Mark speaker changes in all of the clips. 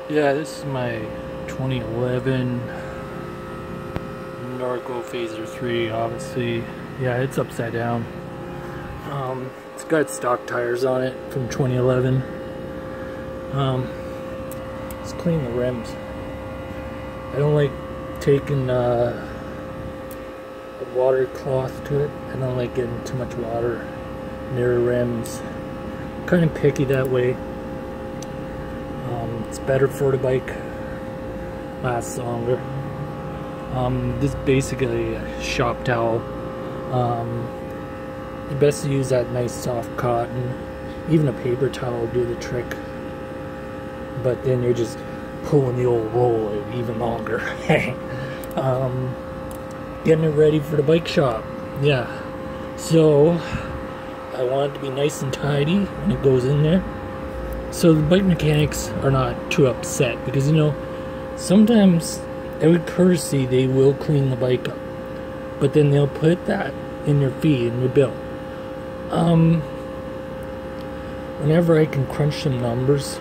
Speaker 1: Yeah, this is my 2011 Norco Phaser 3, obviously. Yeah, it's upside down. It's got stock tires on it from 2011. Let's clean the rims. I don't like taking a water cloth to it. I don't like getting too much water near rims. Kind of picky that way. It's better for the bike, lasts longer. This is basically a shop towel. You best to use that nice soft cotton. Even a paper towel will do the trick. But then you're just pulling the old roll out even longer. Getting it ready for the bike shop. Yeah. So I want it to be nice and tidy when it goes in there. So the bike mechanics are not too upset because, you know, sometimes out of courtesy they will clean the bike up, but then they'll put that in your fee, in your bill. Whenever I can crunch some numbers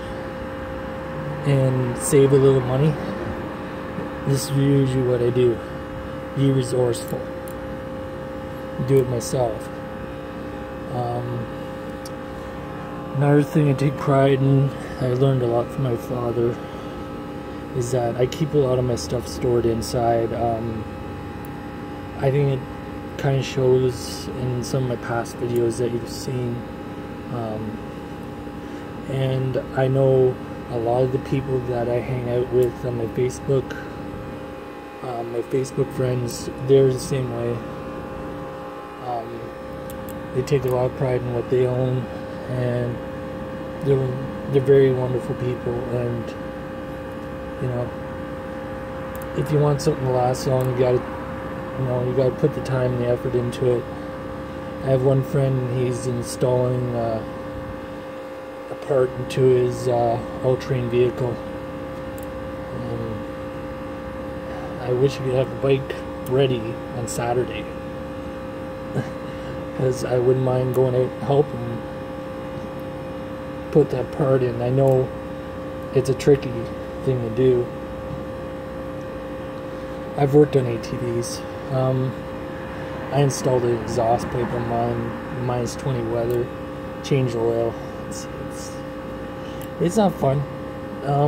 Speaker 1: and save a little money, this is usually what I do. Be resourceful. Do it myself. Another thing I take pride in, I learned a lot from my father, is that I keep a lot of my stuff stored inside. I think it kind of shows in some of my past videos that you've seen. And I know a lot of the people that I hang out with on my Facebook friends, they're the same way. They take a lot of pride in what they own, and they're very wonderful people. And you know, if you want something to last long, you gotta put the time and the effort into it. I have one friend, he's installing a part into his all-terrain vehicle. I wish I could have the bike ready on Saturday, because I wouldn't mind going out and helping put that part in. I know it's a tricky thing to do. I've worked on ATVs. I installed an exhaust pipe on mine, minus 20 weather, changed oil. It's not fun. I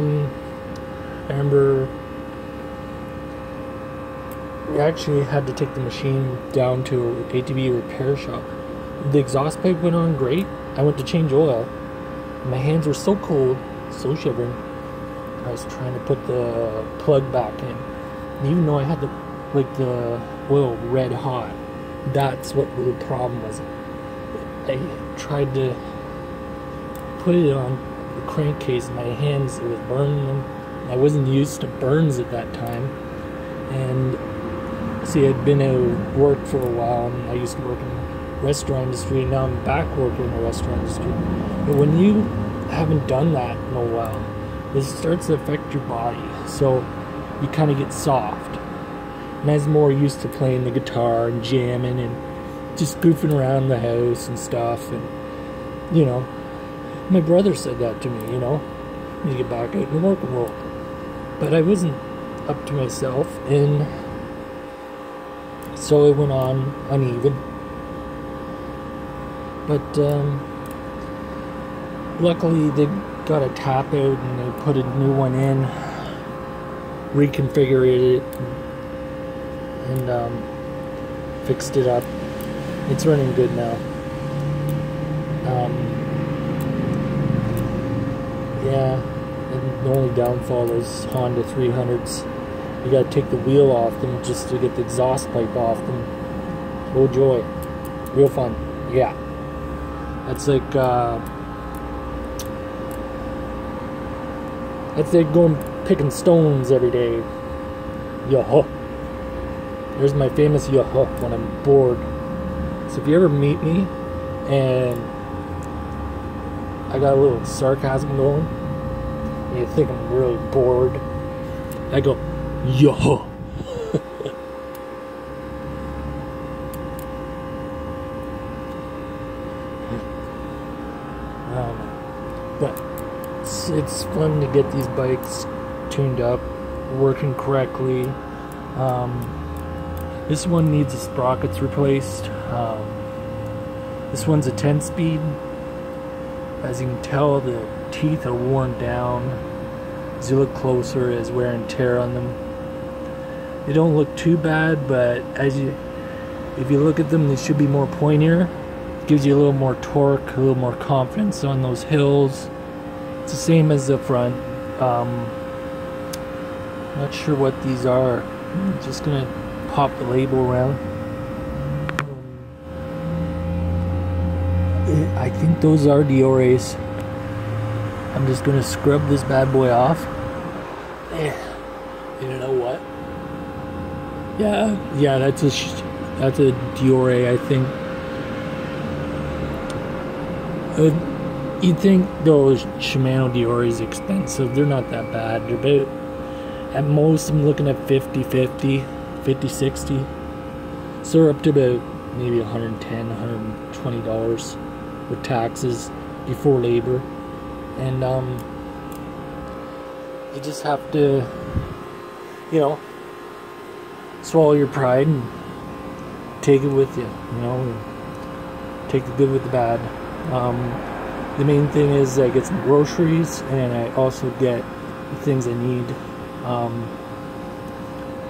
Speaker 1: remember we actually had to take the machine down to an ATV repair shop. The exhaust pipe went on great. I went to change oil. My hands were so cold, so shivering. I was trying to put the plug back in. And even though I had the oil red hot, that's what the problem was. I tried to put it on the crankcase, my hands, it was burning them. I wasn't used to burns at that time. And see, I'd been out of work for a while, and I used to work in the restaurant industry, and now I'm back working in the restaurant industry. But when you haven't done that in a while, this starts to affect your body, so you kind of get soft. And I was more used to playing the guitar and jamming and just goofing around the house and stuff. And, you know, my brother said that to me, you know, you need to get back out in the working world. But I wasn't up to myself, and so it went on uneven. But luckily they got a tap out and they put a new one in, reconfigured it, and fixed it up. It's running good now. Yeah, and the only downfall is Honda 300s. You gotta take the wheel off them just to get the exhaust pipe off them. Oh joy. Real fun. Yeah. That's like going picking stones every day. Yo-ho. There's my famous yo-ho when I'm bored. So if you ever meet me and I got a little sarcasm going, and you think I'm really bored, I go, yo-ho. But it's fun to get these bikes tuned up, working correctly. This one needs the sprockets replaced. This one's a 10-speed. As you can tell, the teeth are worn down. As you look closer, there's wear and tear on them. They don't look too bad, but if you look at them, they should be more pointier. It gives you a little more torque, a little more confidence on those hills. It's the same as the front. Not sure what these are. I'm just gonna pop the label around. I think those are Diora's. I'm just gonna scrub this bad boy off. You know what? Yeah, that's a Diore, I think. You'd think those Shimano Diora's expensive. They're not that bad. They're about, at most, I'm looking at 50-60. So they're up to about maybe $110, $120 with taxes before labor. And you just have to, you know, swallow your pride and take it with you, you know, take the good with the bad. The main thing is I get some groceries, and I also get the things I need.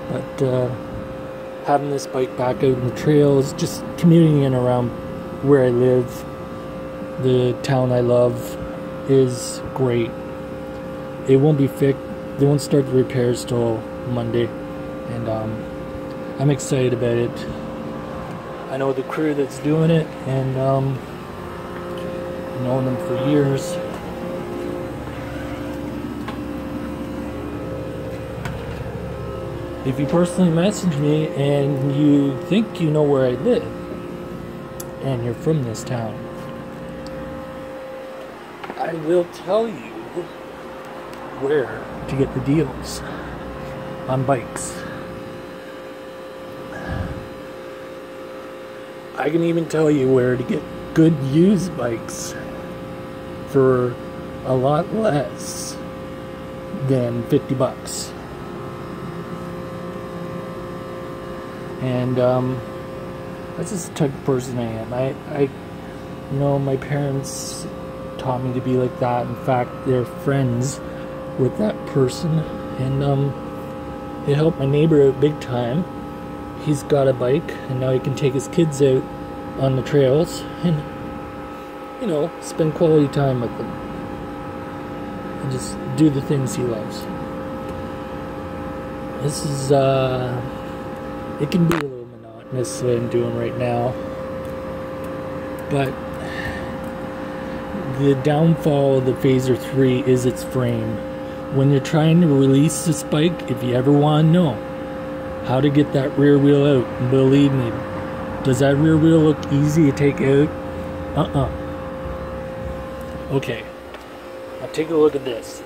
Speaker 1: But having this bike back out in the trails, just commuting in around where I live, the town I love, is great. It won't be fixed. They won't start the repairs till Monday, and I'm excited about it. I know the crew that's doing it, and known them for years. If you personally message me and you think you know where I live and you're from this town, I will tell you where to get the deals on bikes. I can even tell you where to get good used bikes for a lot less than $50. And that's just the type of person I am. I you know, my parents taught me to be like that. In fact, they're friends with that person, and it helped my neighbor out big time. He's got a bike, and now he can take his kids out on the trails and, you know, spend quality time with them and just do the things he loves. This is it can be a little monotonous what I'm doing right now, but the downfall of the Phaser 3 is its frame. When you're trying to release this bike, if you ever want to know how to get that rear wheel out, believe me, does that rear wheel look easy to take out? Okay, now take a look at this.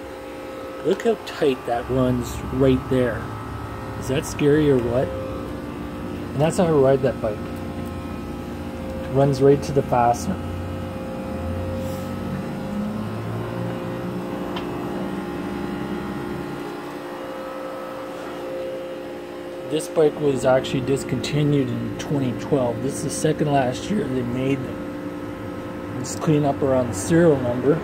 Speaker 1: Look how tight that runs right there. Is that scary or what? And that's how I ride that bike. It runs right to the fastener. This bike was actually discontinued in 2012. This is the second last year they made them. Let's clean up around the serial number.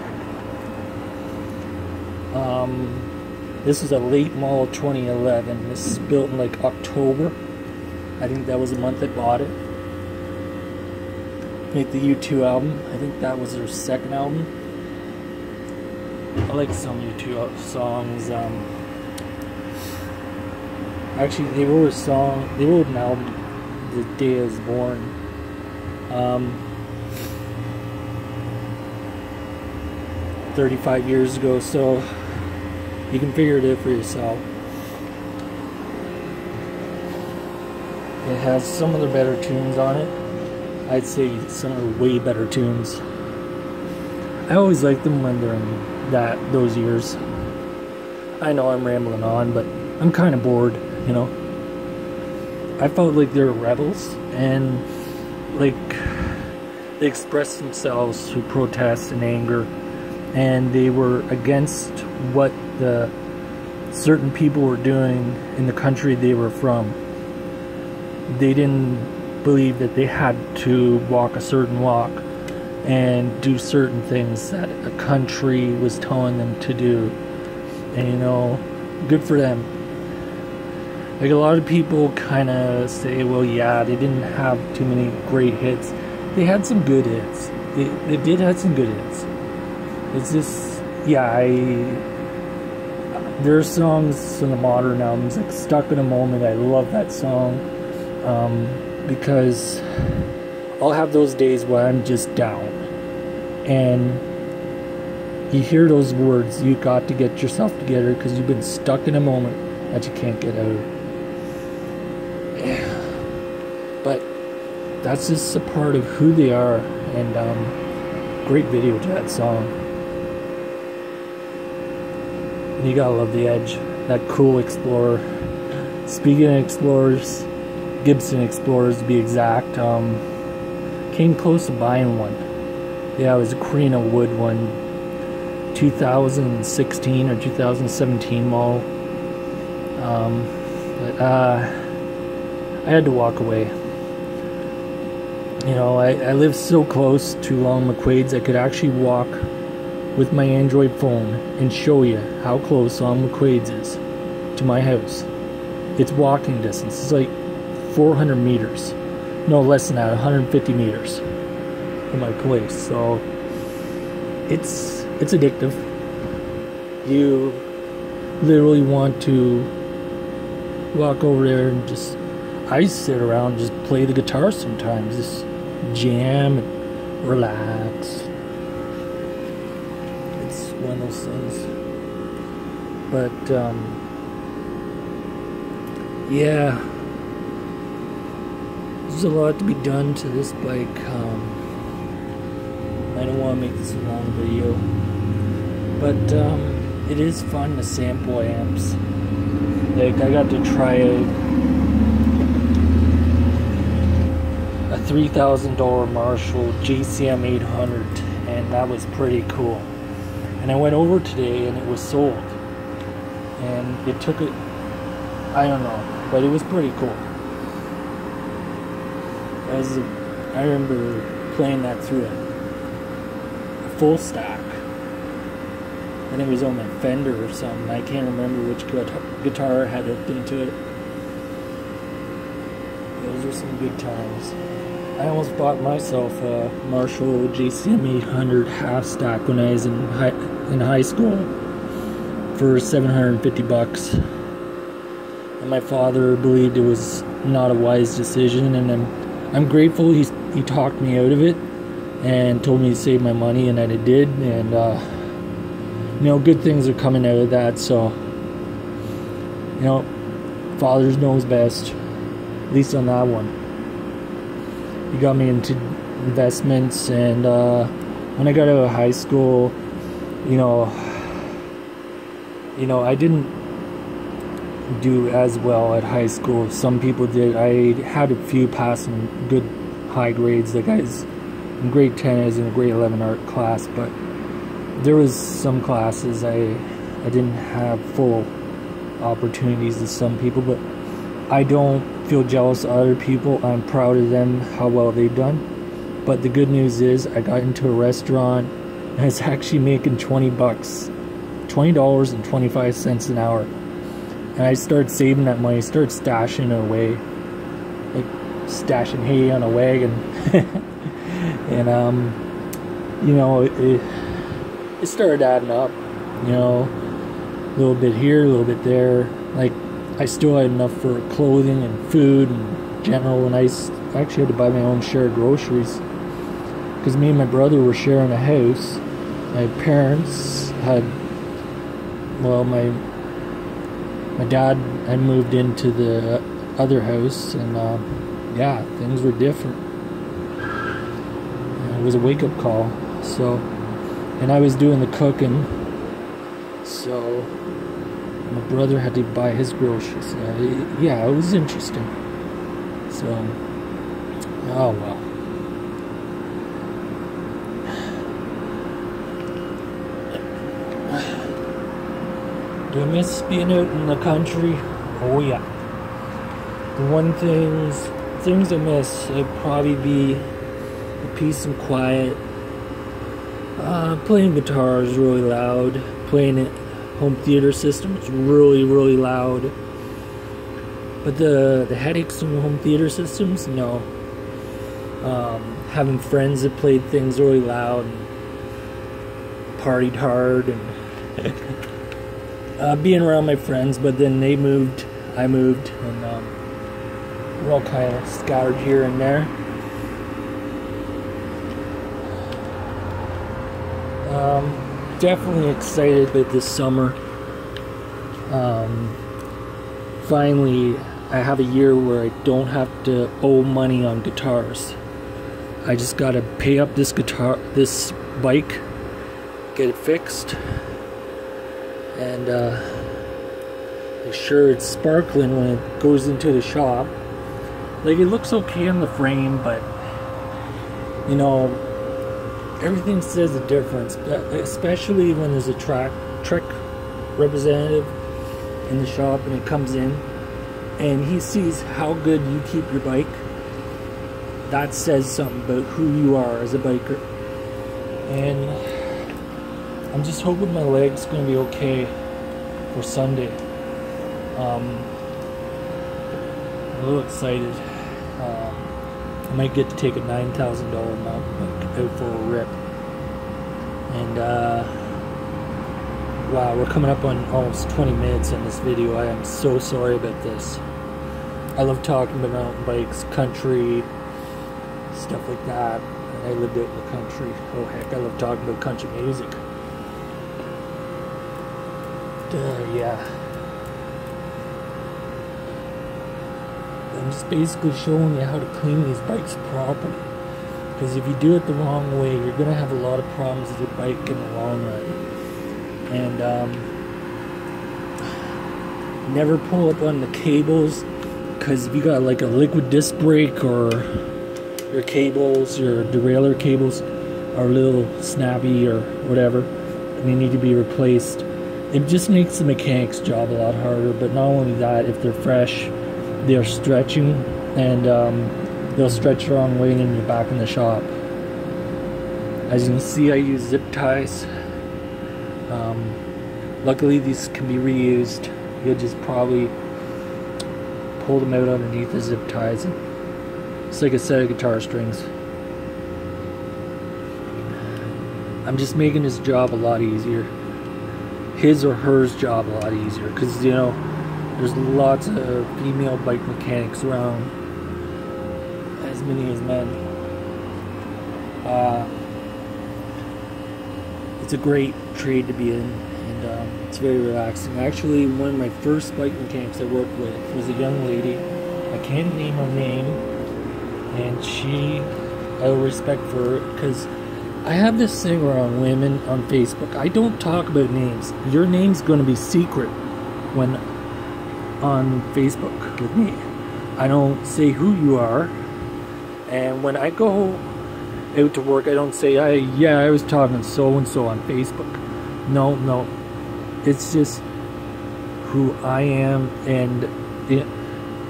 Speaker 1: This is a late model 2011. This is built in like October. I think that was the month I bought it. Make the U2 album. I think that was their second album. I like some U2 songs. Actually, they wrote a song. They wrote an album the day I was born. 35 years ago, so you can figure it out for yourself. It has some of the better tunes on it. I'd say some of the way better tunes. I always liked them when they're in those years. I know I'm rambling on, but I'm kind of bored, you know. I felt like they were rebels, and like they expressed themselves through protest and anger, and they were against what the certain people were doing in the country they were from. They didn't believe that they had to walk a certain walk and do certain things that a country was telling them to do. And you know, good for them. Like, a lot of people kind of say, well, yeah, they didn't have too many great hits. They had some good hits. They did have some good hits. It's just, yeah, there are songs in the modern albums, like Stuck in a Moment. I love that song, because I'll have those days where I'm just down, and you hear those words, you got to get yourself together because you've been stuck in a moment that you can't get out of. But that's just a part of who they are, and great video to that song. And you gotta love the Edge, that cool Explorer. Speaking of Explorers, Gibson Explorers to be exact, came close to buying one. Yeah, it was a Carina wood one, 2016 or 2017 model. But I had to walk away. You know, I live so close to Long McQuaid's, I could actually walk with my Android phone and show you how close Long McQuaid's is to my house. It's walking distance. It's like 400 meters. No, less than that, 150 meters from my place. So it's addictive. You literally want to walk over there and just, I sit around and just play the guitar sometimes, just jam and relax. It's one of those things. But yeah, there's a lot to be done to this bike. I don't want to make this a long video, but it is fun to sample amps. Like, I got to try out a $3,000 Marshall GCM 800, and that was pretty cool. And I went over today and it was sold, and it took it, I don't know, but it was pretty cool. I remember playing that through a full stack. I think it was on my Fender or something. I can't remember which guitar had hooked into it. Those were some good times. I almost bought myself a Marshall GCM 800 half stack when I was in high school for $750. And my father believed it was not a wise decision, and I'm grateful he talked me out of it and told me to save my money, and I did. And you know, good things are coming out of that. So, you know, fathers knows best, at least on that one. He got me into investments, and when I got out of high school, you know, I didn't do as well at high school. Some people did. I had a few passing good high grades. Like, I was in grade 10, I was in a grade 11 art class, but there was some classes I didn't have full opportunities as some people. But I don't feel jealous of other people. I'm proud of them, how well they've done. But the good news is I got into a restaurant and I was actually making $20.25 an hour. And I started saving that money, started stashing it away, like stashing hay on a wagon. And you know, it started adding up, you know, a little bit here, a little bit there. Like, I still had enough for clothing and food in general, and I actually had to buy my own share of groceries because me and my brother were sharing a house. My parents had, well, my dad had moved into the other house, and yeah, things were different. And it was a wake-up call. So, and I was doing the cooking, so my brother had to buy his groceries. Yeah, it was interesting. So, oh well. Do I miss being out in the country? Oh yeah. The one things I miss would probably be the peace and quiet. Playing guitar is really loud. Playing it home theater system is really, really loud. But the headaches from home theater systems, no. Having friends that played things really loud and partied hard, and being around my friends, but then they moved, I moved, and we're all kind of scattered here and there. Definitely excited about this summer. Finally, I have a year where I don't have to owe money on guitars. I just gotta pay up this bike, get it fixed, and make sure it's sparkling when it goes into the shop. Like, it looks okay on the frame, but you know, everything says a difference, especially when there's a Trek representative in the shop and it comes in and he sees how good you keep your bike. That says something about who you are as a biker. And I'm just hoping my leg's gonna be okay for Sunday. I'm a little excited. I might get to take a $9,000 mountain bike out for a rip. And wow, we're coming up on almost 20 minutes in this video. I am so sorry about this. I love talking about mountain bikes, country, stuff like that. And I lived out in the country. Oh heck, I love talking about country music. Yeah. I'm just basically showing you how to clean these bikes properly. Because if you do it the wrong way, you're going to have a lot of problems with your bike in the long run. And never pull up on the cables, because if you got like a liquid disc brake, or your cables, your derailleur cables are a little snappy or whatever, and they need to be replaced, it just makes the mechanic's job a lot harder. But not only that, if they're fresh, they're stretching, and they'll stretch the wrong way, and then you're back in the shop. As you can see, I use zip ties. Luckily these can be reused. You'll just probably pull them out underneath the zip ties. It's like a set of guitar strings. I'm just making his job a lot easier. His or hers job a lot easier, because you know, there's lots of female bike mechanics around, as many as men. It's a great trade to be in, and it's very relaxing. Actually, one of my first bike mechanics I worked with was a young lady. I can't name her name, and I owe respect for her, because I have this thing around women on Facebook. I don't talk about names. Your name's going to be secret when on Facebook with me. I don't say who you are, and when I go out to work, I don't say, I was talking to so and so on Facebook. No, it's just who I am, and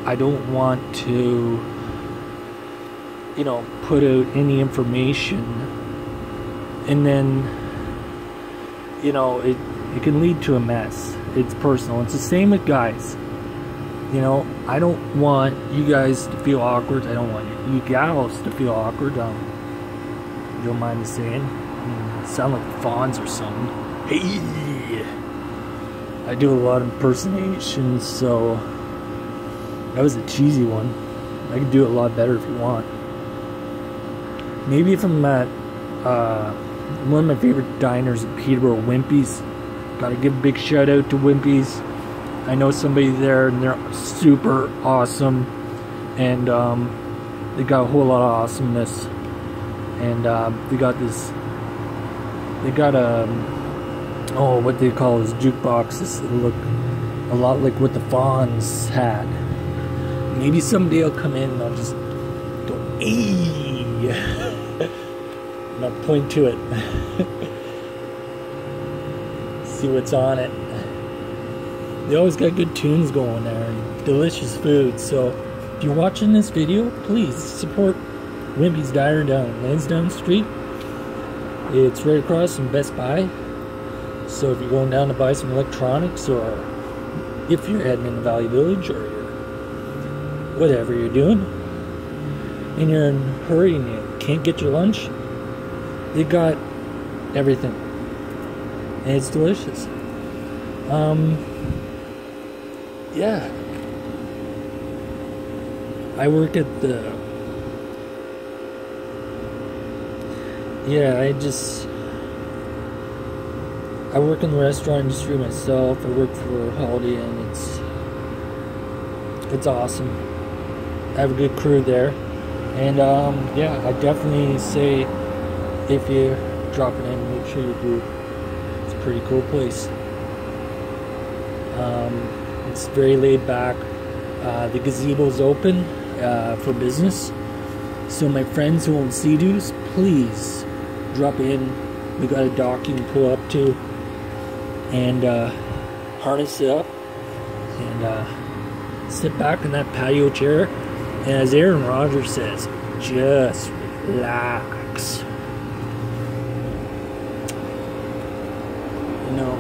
Speaker 1: I don't want to, you know, put out any information, and then, you know, it can lead to a mess. It's personal. It's the same with guys. You know, I don't want you guys to feel awkward. I don't want you gals to feel awkward. You don't mind me saying? Sound like fawns or something. Hey! I do a lot of impersonations, so that was a cheesy one. I could do it a lot better if you want. Maybe if I'm at one of my favorite diners in Peterborough, Wimpy's. Gotta give a big shout out to Wimpy's. I know somebody there, and they're super awesome, and they got a whole lot of awesomeness. And they got what they call this jukeboxes that look a lot like what the Fonz had. Maybe someday I'll come in and I'll just go, "Hey!" and I'll point to it. See what's on it. They always got good tunes going there and delicious food. So if you're watching this video, please support Wimpy's Diner down Lansdowne Street. It's right across from Best Buy. So if you're going down to buy some electronics, or if you're heading into Valley Village, or whatever you're doing, and you're in a hurry and you can't get your lunch, they got everything. And it's delicious. Yeah. I work at the... Yeah, I work in the restaurant industry myself. I work for Holiday Inn. It's awesome. I have a good crew there. And, yeah, I definitely say if you're dropping in, make sure you do. It's a pretty cool place. It's very laid back. The gazebo's open for business. So my friends who own Sea-Doos, please drop in. We got a dock you can pull up to and harness it up and sit back in that patio chair. And as Aaron Rodgers says, just relax. You know,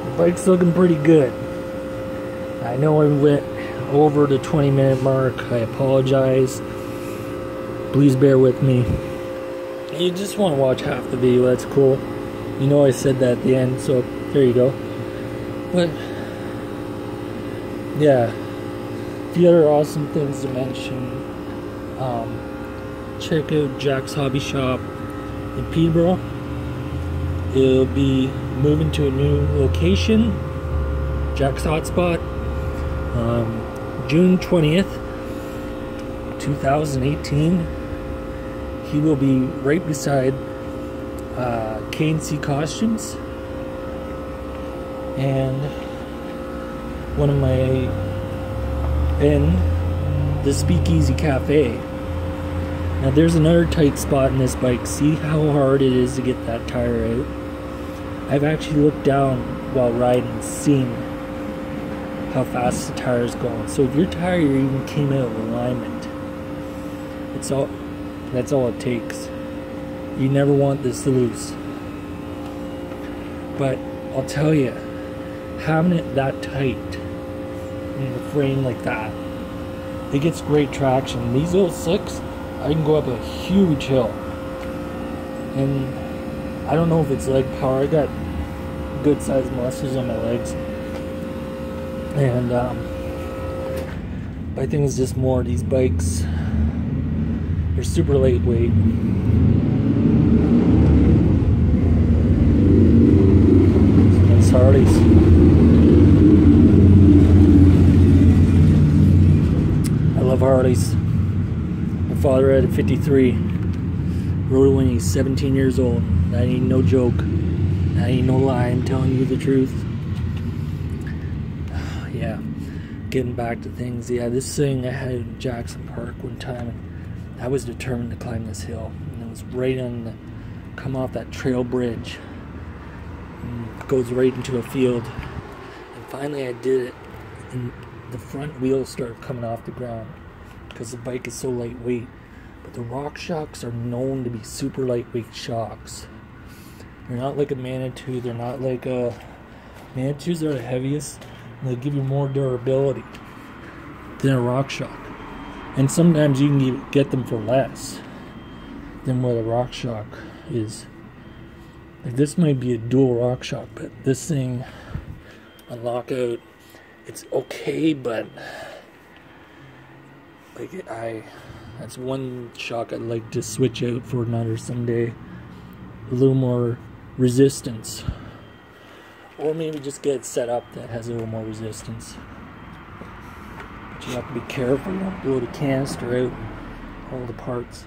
Speaker 1: the bike's looking pretty good. I know I went over the 20-minute mark. I apologize. Please bear with me. You just want to watch half the video, that's cool. You know I said that at the end, so there you go. But yeah, the other awesome things to mention, check out Jack's Hobby Shop in Peterborough. It'll be moving to a new location, Jack's Hotspot, June 20th, 2018. He will be right beside K&C Costumes and one of my, and the Speakeasy Cafe. Now there's another tight spot in this bike. See how hard it is to get that tire out. I've actually looked down while riding and seen how fast the tire is going. So if your tire even came out of alignment, that's all it takes. You never want this to loose. But I'll tell you, having it that tight in the frame like that, it gets great traction. These little slicks, I can go up a huge hill. And I don't know if it's leg power. I got good sized muscles on my legs. And I think it's just more of these bikes. They're super lightweight. Nice Harleys. I love Harleys. My father had a 53. Rode it when he was 17 years old. That ain't no joke. That ain't no lie. I'm telling you the truth. Yeah. Getting back to things. Yeah, this thing I had in Jackson Park one time. I was determined to climb this hill, and it was right on the, come off that trail bridge, and it goes right into a field, and finally I did it, and the front wheels started coming off the ground, because the bike is so lightweight, but the rock shocks are known to be super lightweight shocks. They're not like a Manitou, they're not like a, Manitous are the heaviest, and they give you more durability than a rock shock. And sometimes you can get them for less than what a rock shock is. Like this might be a dual rock shock, but this thing on lockout, it's okay, but like that's one shock I'd like to switch out for another someday. A little more resistance, or maybe just get it set up that has a little more resistance. You have to be careful, you don't blow the canister out, all the parts.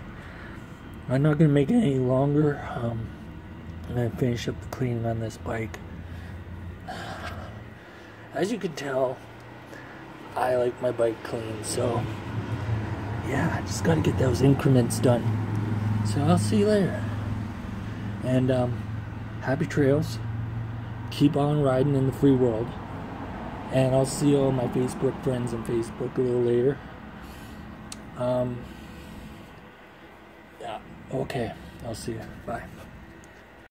Speaker 1: I'm not going to make it any longer. I'm going to finish up the cleaning on this bike. As you can tell, I like my bike clean, so yeah, I just got to get those increments done. So I'll see you later. And happy trails. keep on riding in the free world. And I'll see all my Facebook friends on Facebook a little later. Yeah, okay. I'll see you. Bye.